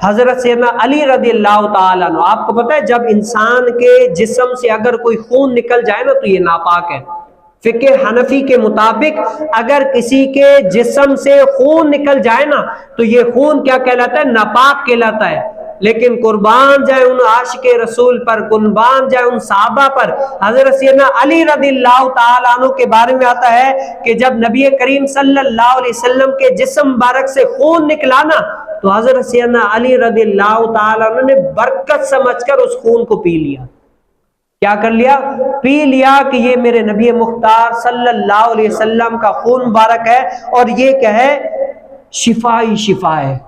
حضرت سیدنا علی رضی اللہ تعالیٰ عنہ، آپ کو پتہ ہے جب انسان کے جسم سے اگر کوئی خون نکل جائے نا تو یہ ناپاک ہے۔ فقہ حنفی کے مطابق اگر کسی کے جسم سے خون نکل جائے نا تو یہ خون کیا کہلاتا ہے؟ ناپاک کہلاتا ہے۔ لیکن قربان جائے ان عاشق رسول پر، قربان جائے ان صحابہ پر، حضرت سیدنا علی رضی اللہ تعالیٰ عنہ کے بارے میں آتا ہے کہ جب نبی کریم صلی اللہ علیہ وسلم کے جسم مبارک سے خون نکلا نا تو حضرت سیدنا علی رضی اللہ تعالیٰ عنہ نے برکت سمجھ کر اس خون کو پی لیا۔ کیا کر لیا؟ پی لیا کہ یہ میرے نبی مختار صلی اللہ علیہ وسلم کا خون مبارک ہے اور یہ کیا ہے؟ شفا ہی شفا ہے۔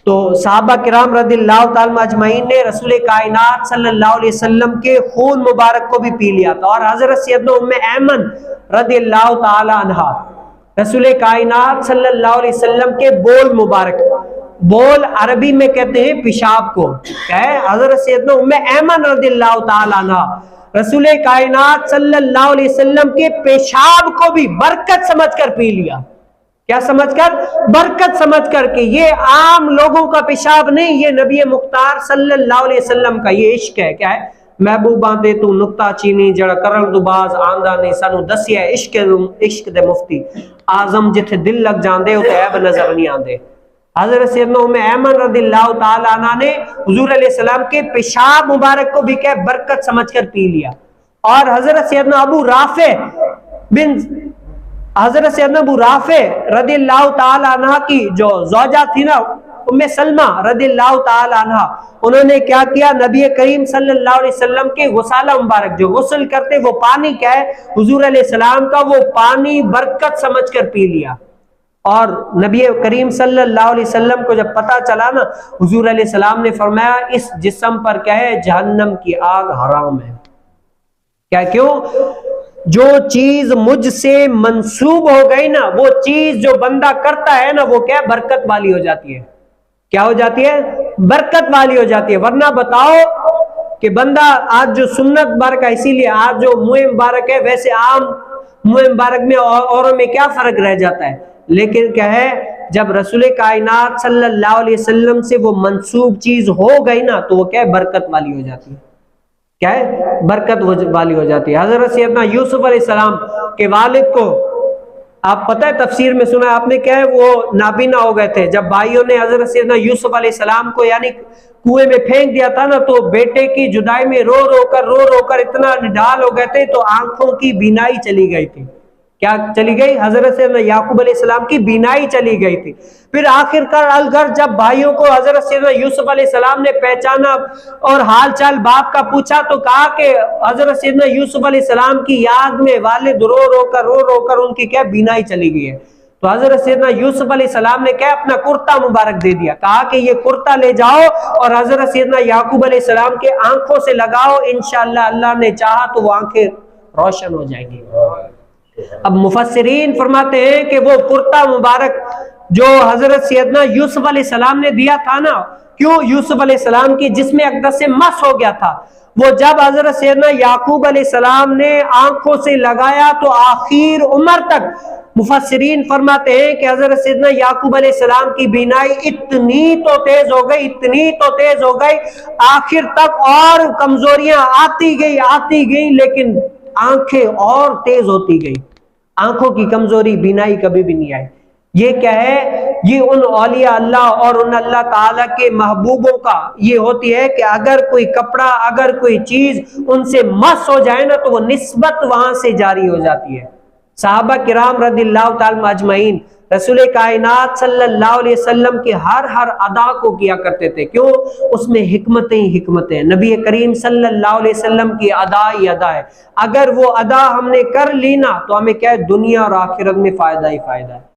تو صحابہ کرام رضی اللہ تعالیٰ اجمعین نے رسول کائنات صلی اللہ علیہ وسلم کے خون مبارک کو بھی پی لیا تھا۔ اور حضرت سیدنا ام ایمن رضی اللہ تعالیٰ عنہا رسول کائنات صلی اللہ علیہ وسلم کے بول مبارک، بول عربی میں کہتے ہیں پیشاب کو، کیا ہے؟ حضرت سیدنا ام ایمن رضی اللہ تعالیٰ عنہ رسول کائنات صلی اللہ علیہ وسلم کے پیشاب کو بھی برکت سمجھ کر پی لیا۔ کیا سمجھ کر؟ برکت سمجھ کر کہ یہ عام لوگوں کا پیشاب نہیں، یہ نبی مختار صلی اللہ علیہ وسلم کا یہ عشق ہے۔ کیا ہے؟ محبوباں دے تو نکتہ چینی جڑا کرن تو باز آندہ نے سانو دسیا عشق دے مفتی اعظم جتھے دل لگ جاندے تے عیب نظر نہیں آندے۔ حضرت سیدنا ام ایمن رضی اللہ تعالیٰ عنہ نے حضور علیہ السلام کے پیشاب مبارک کو بھی کہ برکت سمجھ کر پی لیا۔ اور حضرت سیدنا ابو رافع رضی اللہ تعالیٰ عنہ کی جو زوجہ تھی نا ام سلمہ رضی اللہ تعالیٰ عنہ، انہوں نے کیا کیا؟ نبی کریم صلی اللہ علیہ وسلم کے غسالہ مبارک جو غسل کرتے وہ پانی کیا ہے؟ حضور علیہ السلام کا، وہ پانی برکت سمجھ کر پی لیا۔ اور نبی کریم صلی اللہ علیہ وسلم کو جب پتا چلا نا حضور علیہ السلام نے فرمایا اس جسم پر کیا ہے؟ جہنم کی آگ حرام ہے۔ کیا؟ کیوں؟ جو چیز مجھ سے منسوب ہو گئی نا، وہ چیز جو بندہ کرتا ہے نا وہ کیا ہے؟ برکت والی ہو جاتی ہے۔ کیا ہو جاتی ہے؟ برکت والی ہو جاتی ہے۔ ورنہ بتاؤ کہ بندہ آج جو سنت مبارک ہے، اسی لیے آج جو منہ مبارک ہے، ویسے عام منہ مبارک میں اوروں میں کیا فرق رہ جاتا ہے؟ لیکن کیا ہے؟ جب رسول کائنات صلی اللہ علیہ وسلم سے وہ منسوب چیز ہو گئی نا تو وہ کیا ہے؟ برکت والی ہو جاتی ہے۔ کیا ہے؟ برکت والی ہو جاتی ہے۔ حضرت سیدنا یوسف علیہ السلام کے والد کو آپ پتہ ہے تفسیر میں سنا آپ نے کیا ہے؟ وہ نابینا ہو گئے تھے جب بھائیوں نے حضرت سیدنا یوسف علیہ السلام کو یعنی کنویں میں پھینک دیا تھا نا تو بیٹے کی جدائی میں رو رو کر اتنا نڈال ہو گئے تھے تو آنکھوں کی بینائی چلی گئی تھی۔ کیا چلی گئی؟ حضرت سیدنا یعقوب علیہ السلام کی بینائی چلی گئی تھی۔ پھر آخر کار الگر جب بھائیوں کو حضرت سیدنا یوسف علیہ السلام نے پہچانا اور حال چال باپ کا پوچھا تو کہا کہ حضرت سیدنا یوسف علیہ السلام کی یاد میں والد رو کر ان کی کیا بینائی چلی گئی ہے۔ تو حضرت سیدنا یوسف علیہ السلام نے کیا اپنا کرتا مبارک دے دیا، کہا کہ یہ کرتا لے جاؤ اور حضرت سیدنا یعقوب علیہ السلام کے آنکھوں سے لگاؤ، انشاءاللہ اللہ نے چاہا تو وہ آنکھیں روشن ہو جائیں گی۔ اب مفسرین فرماتے ہیں کہ وہ کرتا مبارک جو حضرت سیدنا یوسف علیہ السلام نے دیا تھا نا، کیوں؟ یوسف علیہ السلام کی جسم اقدس سے مس ہو گیا تھا، وہ جب حضرت سیدنا یعقوب علیہ السلام نے آنکھوں سے لگایا تو آخر عمر تک مفسرین فرماتے ہیں کہ حضرت سیدنا یعقوب علیہ السلام کی بینائی اتنی تو تیز ہو گئی آخر تک، اور کمزوریاں آتی گئی لیکن آنکھیں اور تیز ہوتی گئی، آنکھوں کی کمزوری بینائی کبھی بھی نہیں آئی۔ یہ کیا ہے؟ یہ ان اولیاء اللہ اور ان اللہ تعالیٰ کے محبوبوں کا یہ ہوتی ہے کہ اگر کوئی کپڑا، اگر کوئی چیز ان سے مس ہو جائے نا تو وہ نسبت وہاں سے جاری ہو جاتی ہے۔ صحابہ کرام رضی اللہ تعالیٰ اجمعین رسول کائنات صلی اللہ علیہ وسلم کی ہر ادا کو کیا کرتے تھے، کیوں؟ اس میں حکمتیں نبی کریم صلی اللہ علیہ وسلم کی ادا ہی ادا ہے، اگر وہ ادا ہم نے کر لی نا تو ہمیں کیا ہے؟ دنیا اور آخرت میں فائدہ ہی فائدہ ہے۔